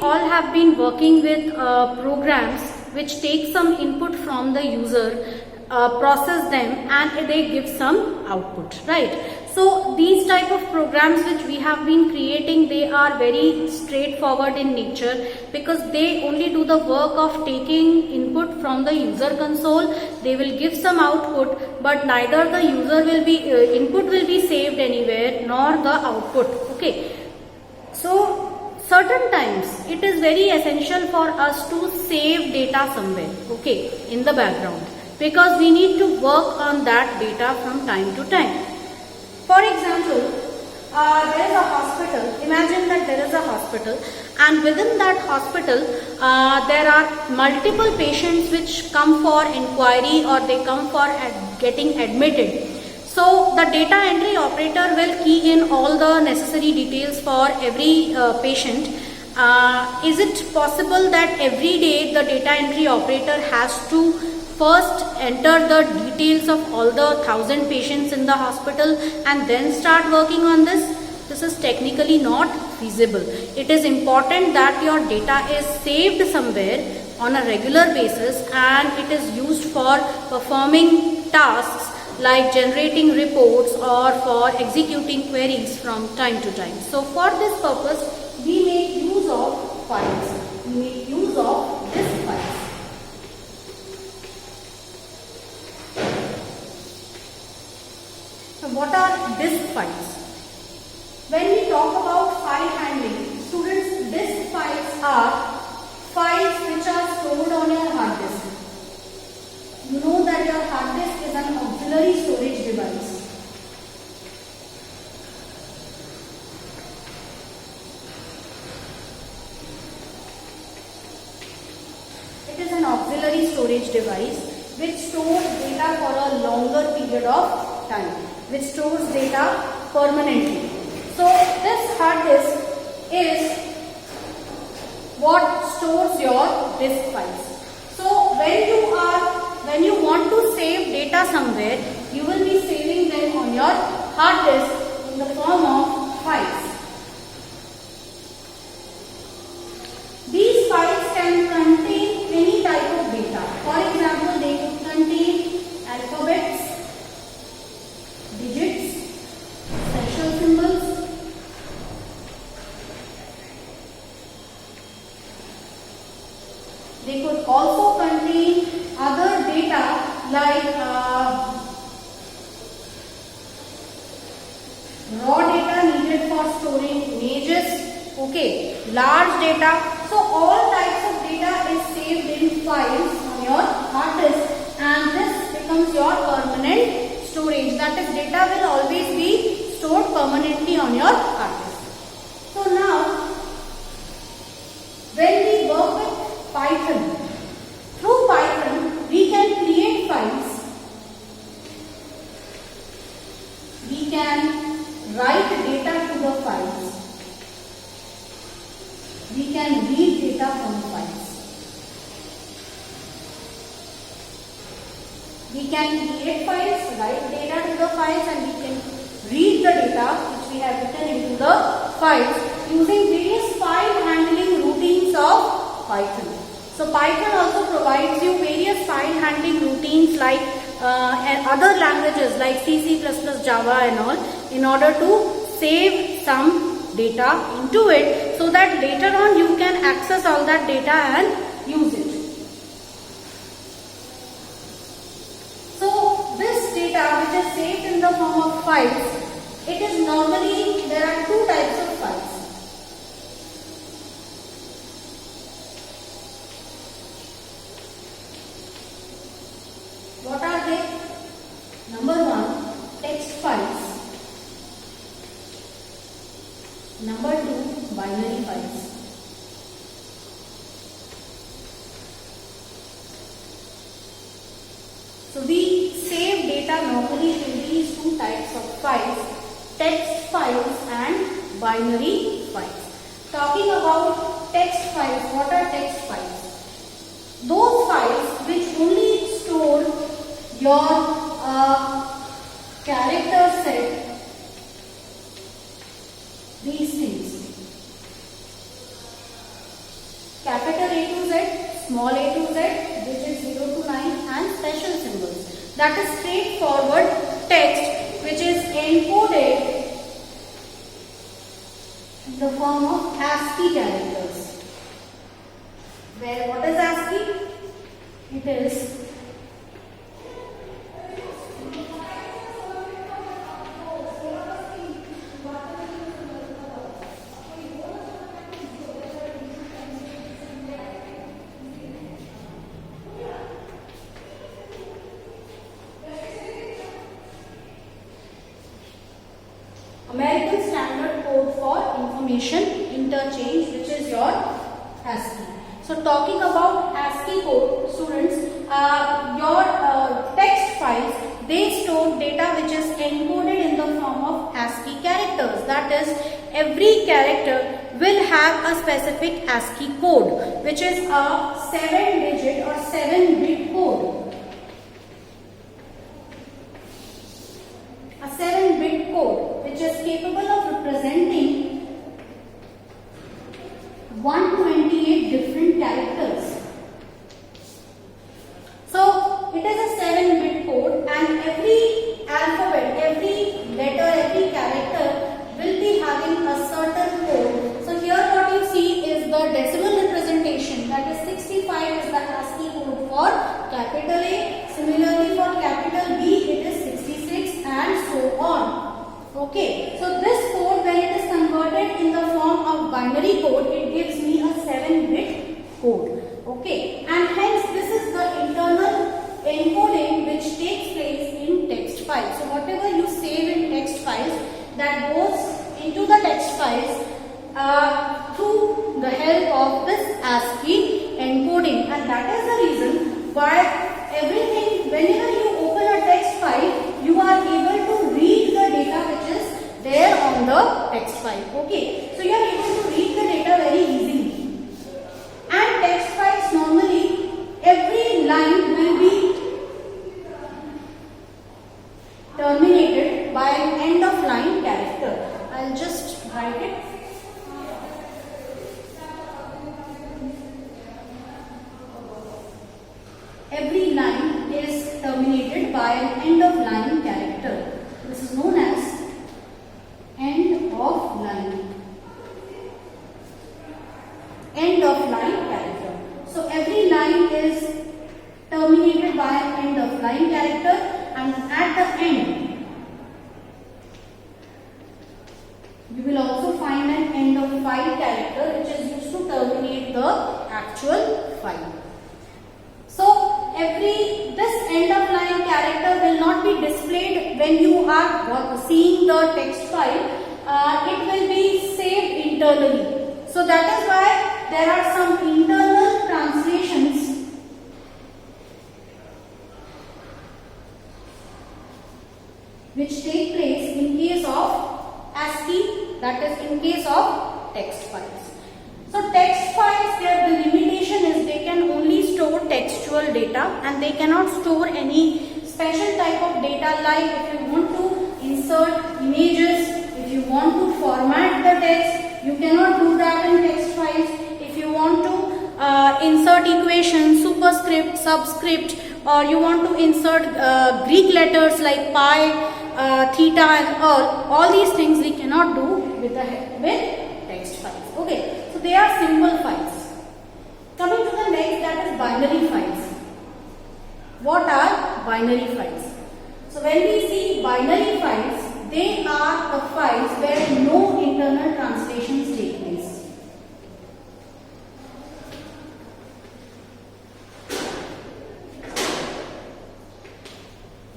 all have been working with programs which take some input from the user, process them, and they give some output, right? So these type of programs which we have been creating, they are very straightforward in nature, because they only do the work of taking input from the user console. They will give some output, but neither the user will be input will be saved anywhere, nor the output. Okay, so certain times it is very essential for us to save data somewhere, okay, in the background, because we need to work on that data from time to time. For example, there is a hospital. Imagine that there is a hospital, and within that hospital there are multiple patients which come for inquiry, or they come for getting admitted. So the data entry operator will key in all the necessary details for every patient. Is it possible that every day the data entry operator has to first enter the details of all the 1,000 patients in the hospital and then start working on this? This is technically not feasible. It is important that your data is saved somewhere on a regular basis, and it is used for performing tasks like generating reports or for executing queries from time to time. So for this purpose, we make use of files. We make use of this files. So what are disk files? When we talk about file handling, students, disk files are files which are stored on your hard disk. You know that your hard disk is an auxiliary storage device. It is an auxiliary storage device which stores data for a longer period of time, which stores data permanently. So this hard disk is what stores your disk files. So when you want to save data somewhere, you will be saving them on your hard disk in the form of files. These files can contain any type of data. For example, they could contain alphabets, digits, special symbols, they could also contain other data like raw data needed for storing images, okay, large data. So all types of data is saved in files on your hard disk, and this becomes your permanent storage. That is, data will always be stored permanently on your hard disk. So now, when we work with Python, through Python we can create files, we can write data to the files, we can read data from files, we can create files, write data to the files, and we can read the data which we have written into the files using various file handling routines of Python. So Python also provides you various file handling routines like and other languages like C, C++, Java and all, in order to save some data into it, so that later on you can access all that data and use it. So this data which is saved in the form of files, it is normally, there are two types of files. What are they? Number one, text files. Number two, binary files. So we save data normally in these two types of files, text files and binary files. Talking about text files, what are text files? Those files which only store your character set, these things. small a to z, digits 0 to 9 and special symbols. That is straightforward text which is encoded in the form of ASCII characters. Where what is ASCII? It is American Standard Code for Information Interchange, which is your ASCII. So talking about ASCII code, students, your text files, they store data which is encoded in the form of ASCII characters. That is, every character will have a specific ASCII code, which is a 7-digit or 7-bit code. A 7-bit code which is capable of representing 128 different characters. So it is a 7-bit code, and every alphabet, every letter, every character will be having a certain code. So here what you see is the decimal representation, that is 65 is the ASCII code for capital A. Similarly for capital B it is 66 and so on. Okay, so this code, when it is converted in the form of binary code, it gives me a 7-bit code. Okay, and hence this is the internal encoding which takes place in text files. So whatever you save in text files, that goes into the text files through the help of this ASCII encoding, and that is the reason why everything, whenever you open a text file, you are able to read the data which is there on the text file. Okay, so you are able to read the data very easily. And text files, normally every line will be terminated by an end of line character. I'll just write it. Every line is terminated by an end of line character. This is known as end of line. End of line character. So every line is terminated by an end of line character, and at the end you will also find an end of file character which is used to terminate the actual file. So this end of line character will not be displayed when you are seeing the text file. It will be saved internally. So that is why there are some internal translations which take place in case of ASCII, that is in case of text files. So text files, the limitation is they can only store textual data and they cannot store any special type of data, like if you want to insert images, if you want to format the text, you cannot do that in text files. If you want to insert equations, superscript, subscript, or you want to insert Greek letters like pi, theta and all these things we cannot do with text files. Okay, so they are simple files. Coming to the next, that is binary files. What are binary files? So when we see binary files, they are the files where no internal translations take place.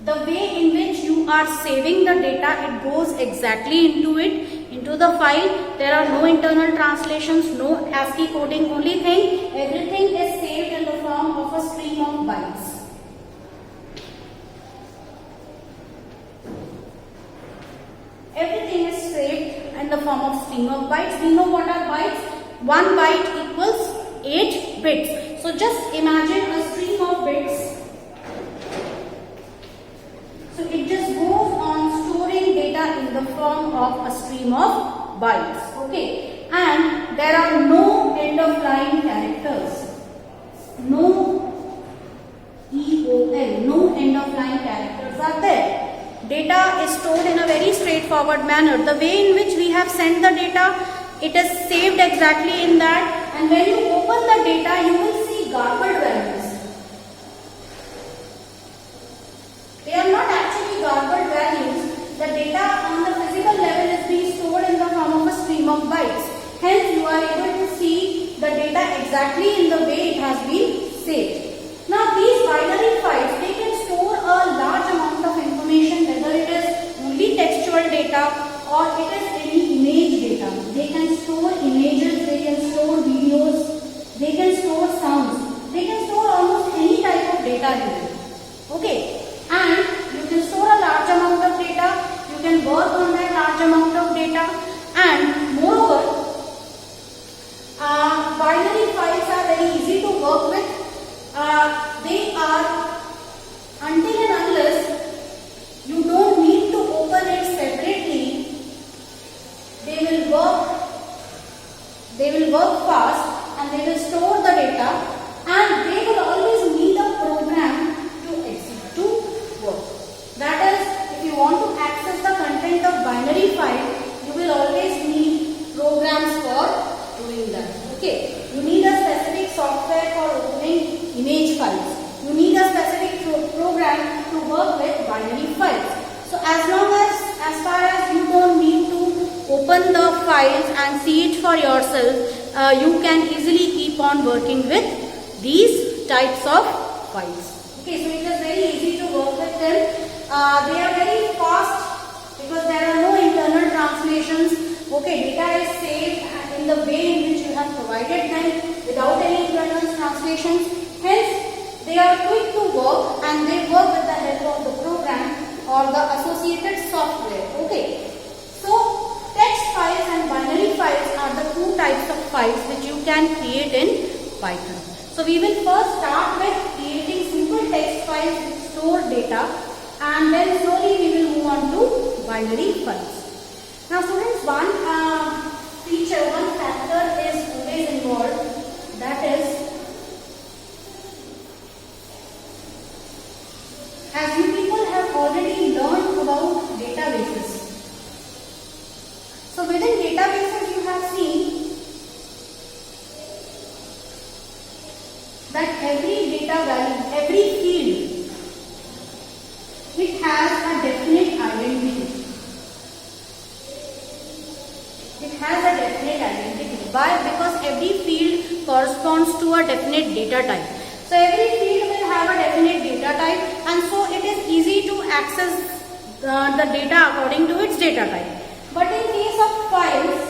The way in which you are saving the data, it goes exactly into the file. There are no internal translations, no ASCII coding. Only thing, everything is saved in the form of a stream of bytes. Everything is saved in the form of stream of bytes. We know what are bytes. 1 byte equals 8 bits. So just imagine a stream of bits. So it just goes on storing data in the form of a stream of bytes. Okay. And there are no end of line characters. stored in a very straightforward manner. The way in which we have sent the data, it is saved exactly in that, and when you open the data, you will see garbled values. They are not actually garbled values. The data on the physical level is being stored in the form of a stream of bytes. Hence, you are able to see the data exactly in the way it has been saved. Now, these binary files, they can store a large amount of information, whether it is only textual data or it is any image data. They can store images, they can store videos, they can store sounds, they can store almost any type of data here. Okay. And you can store a large amount of data, you can work on that large amount of data, and moreover, binary files are very easy to work with. They are, until and unless you don't need to open it separately, they will work fast and they will store the data, and they will always need a program to work. That is, if you want to access the content of binary file, you will always need programs for doing that. Okay, you need a specific software for opening image files. You need a specific program to work with binary files. So as far as you don't need to open the files and see it for yourself, you can easily keep on working with these types of files. Okay, so it is very easy to work with them. They are very fast because there are no internal translations. Okay, data is saved in the way in which you have provided them without any internal translations. Hence, they are quick to work and they work with the help of the program or the associated software. Okay, so text files and binary files are the two types of files which you can create in Python. So we will first start with creating simple text files which store data, and then slowly we will move on to binary files. Now students, one factor is always involved, that is, as you people have already learned about databases. So within databases you have seen that every data value, every field, it has a definite identity. It has a definite identity. Why? Because every field corresponds to a definite data type. So every field will have a definite data type, and so it is easy to access the data according to its data type. But in case of files,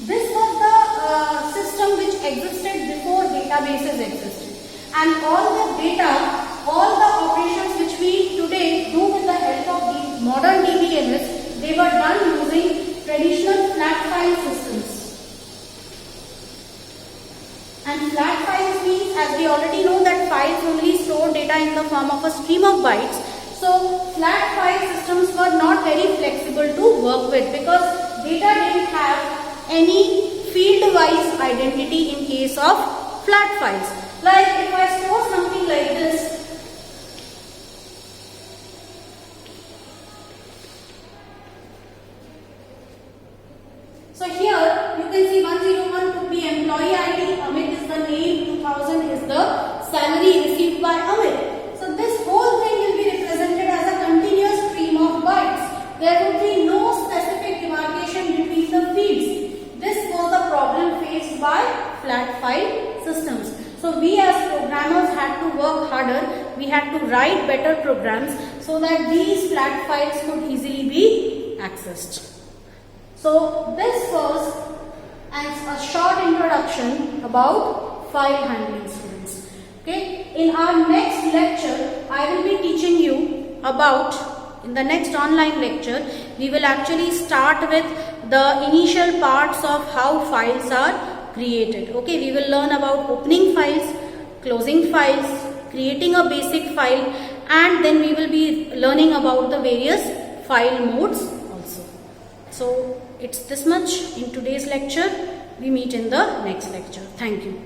this was the system which existed before databases existed, and all the data, all the operations which we today do with the help of the modern DBMS, they were done using traditional flat file systems. And flat files means, as we already know, that files only store data in the form of a stream of bytes. So flat file systems were not very flexible to work with because data didn't have any field-wise identity in case of flat files. Like if I store something like this, so here you can see 101 could be employee ID, Amit is the name, 2000 is the salary received by Amit. So this whole thing will be represented as a continuous stream of bytes. There would be no specific demarcation between the fields. This was the problem faced by flat file systems. So we as programmers had to work harder. We had to write better programs so that these flat files could easily be accessed. So this was a short introduction about file handling, students. Okay. In our next lecture, I will be teaching you about, in the next online lecture, we will actually start with the initial parts of how files are created. Okay. We will learn about opening files, closing files, creating a basic file, and then we will be learning about the various file modes also. So it's this much in today's lecture. We meet in the next lecture. Thank you.